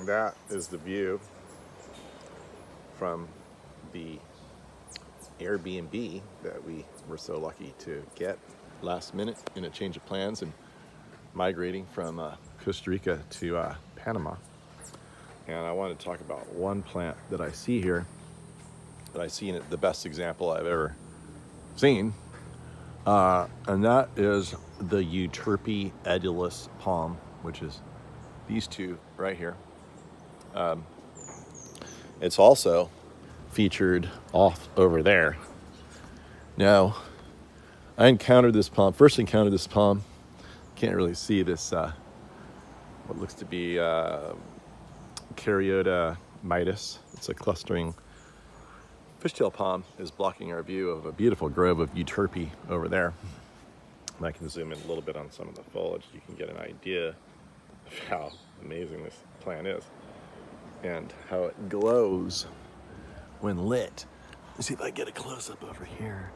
And that is the view from the Airbnb that we were so lucky to get last minute in a change of plans and migrating from Costa Rica to Panama. And I want to talk about one plant that I see here, that I see in it the best example I've ever seen, and that is the Euterpe edulis palm, which is these two right here. It's also featured off over there. Now, I first encountered this palm. Can't really see this, what looks to be Caryota mitis. It's a clustering fishtail palm is blocking our view of a beautiful grove of Euterpe over there. And I can zoom in a little bit on some of the foliage. You can get an idea of how amazing this plant is and how it glows when lit. Let's see if I get a close-up over here.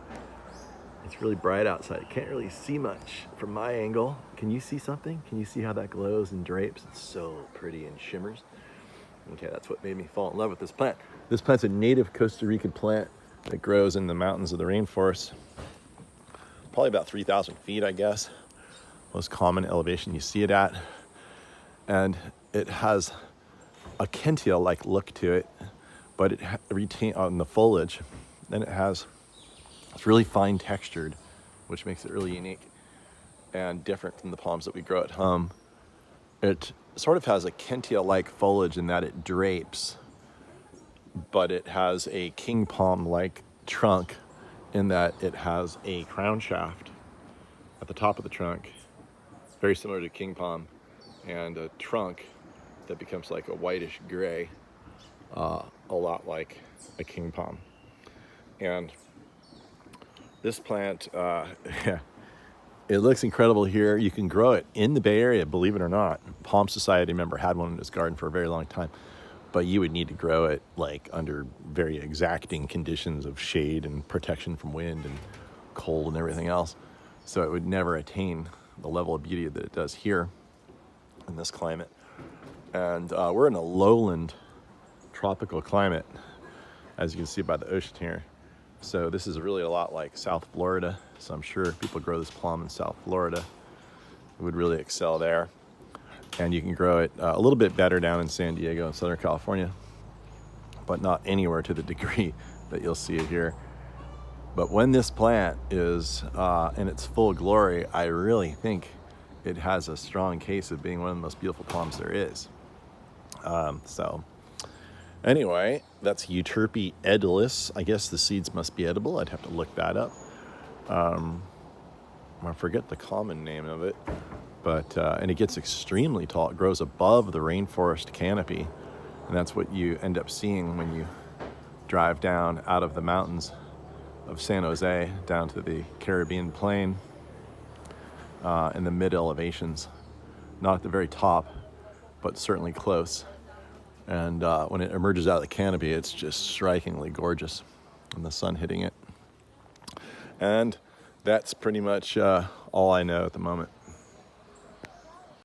It's really bright outside. Can't really see much from my angle. Can you see something? Can you see how that glows and drapes? It's so pretty and shimmers. Okay, that's what made me fall in love with this plant. This plant's a native Costa Rican plant that grows in the mountains of the rainforest. Probably about 3,000 feet, I guess. Most common elevation you see it at. And it has a Kentia-like look to it, but it retains on the foliage. Then it's really fine textured, which makes it really unique and different from the palms that we grow at home. It sort of has a Kentia-like foliage in that it drapes, but it has a king palm-like trunk in that it has a crown shaft at the top of the trunk, very similar to king palm, and a trunk that becomes like a whitish gray, a lot like a king palm. And this plant, it looks incredible here. You can grow it in the Bay Area, believe it or not. Palm Society member had one in his garden for a very long time, but you would need to grow it like under very exacting conditions of shade and protection from wind and cold and everything else. So it would never attain the level of beauty that it does here in this climate. And we're in a lowland tropical climate, as you can see by the ocean here. So this is really a lot like South Florida. So I'm sure if people grow this palm in South Florida, it would really excel there. And you can grow it a little bit better down in San Diego and Southern California, but not anywhere to the degree that you'll see it here. But when this plant is in its full glory, I really think it has a strong case of being one of the most beautiful palms there is. So anyway, that's Euterpe edulis. I guess the seeds must be edible. I'd have to look that up. I forget the common name of it, but and it gets extremely tall. It grows above the rainforest canopy, and that's what you end up seeing when you drive down out of the mountains of San Jose down to the Caribbean plain in the mid elevations. Not at the very top, but certainly close. And when it emerges out of the canopy, it's just strikingly gorgeous, and the sun hitting it. And that's pretty much all I know at the moment.